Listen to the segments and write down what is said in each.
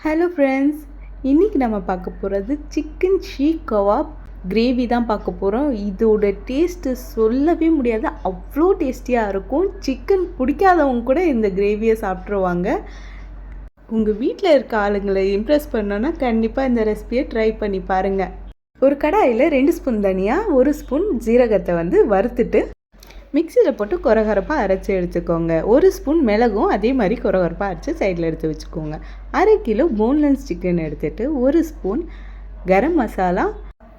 Hello friends, இன்றைக்கி நம்ம பார்க்க போகிறது சிக்கன் ஷீக் கவாப் கிரேவி தான் பார்க்க போகிறோம். இதோட டேஸ்ட்டு சொல்லவே முடியாது, அவ்வளோ டேஸ்டியாக இருக்கும். சிக்கன் பிடிக்காதவங்க கூட இந்த கிரேவியை சாப்பிட்ருவாங்க. உங்கள் வீட்டில் இருக்க ஆளுங்களை இம்ப்ரெஸ் பண்ணோன்னா கண்டிப்பாக இந்த ரெசிபியை ட்ரை பண்ணி பாருங்கள். ஒரு கடாயில் 2 ஸ்பூன் தனியாக 1 ஸ்பூன் ஜீரகத்தை வறுத்துட்டு மிக்சியில் போட்டு கொரகரப்பாக அரைச்சி எடுத்துக்கோங்க. 1 ஸ்பூன் மிளகும் அதே மாதிரி கொரகரப்பாக அரைச்சி சைடில் எடுத்து வச்சுக்கோங்க. 1/2 கிலோ போன்லெஸ் சிக்கன் எடுத்துகிட்டு 1 ஸ்பூன் கரம் மசாலா,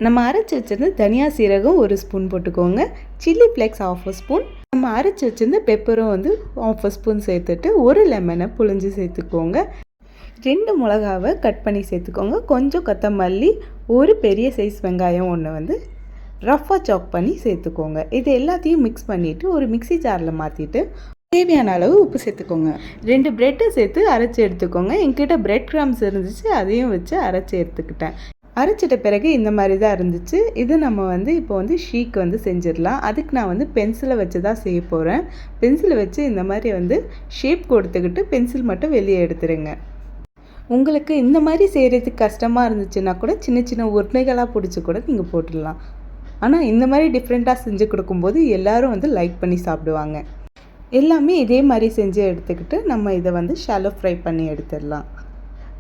நம்ம அரைச்சி வச்சிருந்த தனியா சீரகம் 1 ஸ்பூன் போட்டுக்கோங்க. சில்லி ஃப்ளேக்ஸ் 1/2 ஸ்பூன், நம்ம அரைச்சி வச்சிருந்த பெப்பரும் 1/2 ஸ்பூன் சேர்த்துட்டு 1 லெமனை புழிஞ்சு சேர்த்துக்கோங்க. 2 மிளகாவை கட் பண்ணி சேர்த்துக்கோங்க. கொஞ்சம் கொத்தமல்லி, ஒரு பெரிய சைஸ் வெங்காயம் ஒன்று ரஃப்பாக சாப் பண்ணி சேர்த்துக்கோங்க. இது எல்லாத்தையும் மிக்ஸ் பண்ணிவிட்டு ஒரு மிக்சி ஜாரில் மாற்றிட்டு தேவையான அளவு உப்பு சேர்த்துக்கோங்க. 2 ப்ரெட்டை சேர்த்து அரைச்சி எடுத்துக்கோங்க. என்கிட்ட பிரெட் கிராம்ஸ் இருந்துச்சு, அதையும் வச்சு அரைச்சி எடுத்துக்கிட்டேன். அரைச்சிட்ட பிறகு இந்த மாதிரி தான் இருந்துச்சு. இது நம்ம இப்போ ஷீக் செஞ்சிடலாம். அதுக்கு நான் பென்சிலை வச்சு தான் செய்ய போகிறேன். பென்சிலை வச்சு இந்த மாதிரி ஷேப் கொடுத்துக்கிட்டு பென்சில் மட்டும் வெளியே எடுத்துருங்க. உங்களுக்கு இந்த மாதிரி செய்கிறதுக்கு கஷ்டமாக இருந்துச்சுன்னா கூட சின்ன சின்ன உருளைகளாக பிடிச்சி கூட நீங்கள் போட்டுடலாம். ஆனால் இந்த மாதிரி டிஃப்ரெண்ட்டாக செஞ்சு கொடுக்கும்போது எல்லோரும் லைக் பண்ணி சாப்பிடுவாங்க. எல்லாமே இதே மாதிரி செஞ்சு எடுத்துக்கிட்டு நம்ம இதை ஷாலோ ஃப்ரை பண்ணி எடுத்துடலாம்.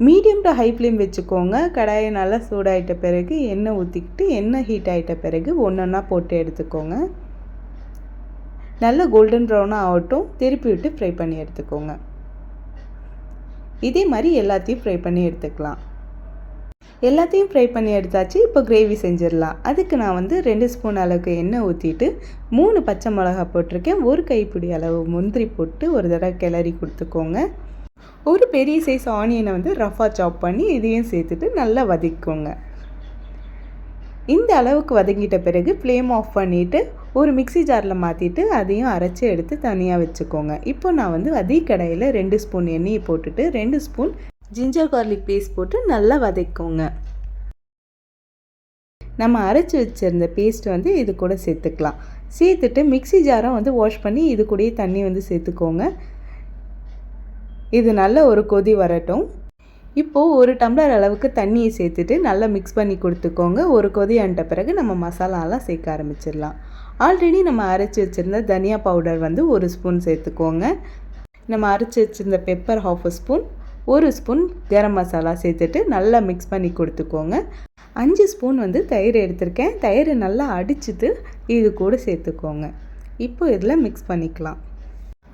மீடியம் டு ஹை ஃப்ளேம் வச்சுக்கோங்க. கடாயை நல்லா சூடாகிட்ட பிறகு எண்ணெய் ஊற்றிக்கிட்டு எண்ணெய் ஹீட் ஆகிட்ட பிறகு ஒன்றா போட்டு எடுத்துக்கோங்க. நல்லா கோல்டன் ப்ரௌனாக ஆகட்டும், திருப்பி விட்டு ஃப்ரை பண்ணி எடுத்துக்கோங்க. இதே மாதிரி எல்லாத்தையும் ஃப்ரை பண்ணி எடுத்துக்கலாம். எல்லாத்தையும் ஃப்ரை பண்ணி எடுத்தாச்சு. இப்போ கிரேவி செஞ்சிடலாம். அதுக்கு நான் 2 ஸ்பூன் அளவுக்கு எண்ணெய் ஊற்றிட்டு 3 பச்சை மிளகா போட்டிருக்கேன். 1 கைப்பிடி அளவு முந்திரி போட்டு ஒரு தடவை கிளறி கொடுத்துக்கோங்க. ஒரு பெரிய சைஸ் ஆனியனை ரஃபாக சாப் பண்ணி இதையும் சேர்த்துட்டு நல்லா வதக்கிக்கோங்க. இந்த அளவுக்கு வதங்கிட்ட பிறகு ஃப்ளேம் ஆஃப் பண்ணிவிட்டு ஒரு மிக்சி ஜாரில் மாற்றிட்டு அதையும் அரைச்சி எடுத்து தனியாக வச்சுக்கோங்க. இப்போ நான் அதே கடாயில் 2 ஸ்பூன் எண்ணெயை போட்டுட்டு 2 ஸ்பூன் ஜிஞ்சர் கார்லிக் பேஸ்ட் போட்டு நல்லா வதக்கிக்கோங்க. நம்ம அரைச்சி வச்சுருந்த பேஸ்ட் இது கூட சேர்த்துக்கலாம். சேர்த்துட்டு மிக்சி ஜாரை வாஷ் பண்ணி இது கூடயே தண்ணி சேர்த்துக்கோங்க. இது நல்ல ஒரு கொதி வரட்டும். இப்போது 1 டம்ளர் அளவுக்கு தண்ணியை சேர்த்துட்டு நல்லா மிக்ஸ் பண்ணி கொடுத்துக்கோங்க. ஒரு கொதி ஆண்ட பிறகு நம்ம மசாலாலாம் சேர்க்க ஆரம்பிச்சிடலாம். ஆல்ரெடி நம்ம அரைச்சி வச்சுருந்த தனியா பவுடர் 1 ஸ்பூன் சேர்த்துக்கோங்க. நம்ம அரைச்சி வச்சுருந்த pepper 1/2 spoon, 1 spoon garam masala சேர்த்துட்டு நல்லா மிக்ஸ் பண்ணி கொடுத்துக்கோங்க. 5 ஸ்பூன் தயிர் எடுத்திருக்கேன். தயிர் நல்லா அடிச்சுட்டு இது கூட சேர்த்துக்கோங்க. இப்போ இதில் மிக்ஸ் பண்ணிக்கலாம்.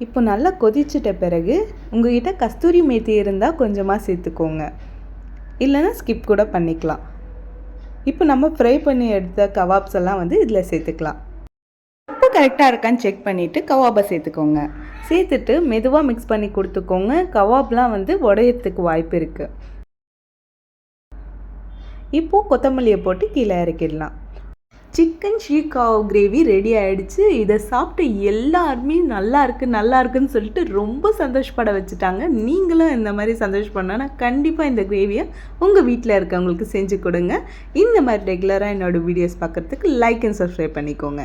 இப்போ நல்லா கொதிச்சிட்ட பிறகு உங்கள்கிட்ட கஸ்தூரி மேத்தி இருந்தால் கொஞ்சமாக சேர்த்துக்கோங்க, இல்லைன்னா ஸ்கிப் கூட பண்ணிக்கலாம். இப்போ நம்ம ஃப்ரை பண்ணி எடுத்த கவாப்ஸ் எல்லாம் இதில் சேர்த்துக்கலாம். உப்பு கரெக்டாக இருக்கான்னு செக் பண்ணிவிட்டு கவாபை சேர்த்துக்கோங்க. சேர்த்துட்டு மெதுவாக மிக்ஸ் பண்ணி கொடுத்துக்கோங்க. கவாப்லாம் உடையறதுக்கு வாய்ப்பு இருக்குது. இப்போது கொத்தமல்லியை போட்டு கீழே இறக்கிடலாம். Chicken seekh kebab gravy ready ஆகிடுச்சு. இதை சாப்பிட்டு எல்லாருமே நல்லா இருக்குன்னு சொல்லிட்டு ரொம்ப சந்தோஷப்பட வச்சுட்டாங்க. நீங்களும் இந்த மாதிரி சந்தோஷப்படணுன்னா கண்டிப்பாக இந்த கிரேவியை உங்கள் வீட்டில் இருக்கவங்களுக்கு செஞ்சு கொடுங்க. இந்த மாதிரி ரெகுலராக என்னோடய வீடியோஸ் பார்க்குறதுக்கு லைக் அண்ட் சப்ஸ்கிரைப் பண்ணிக்கோங்க.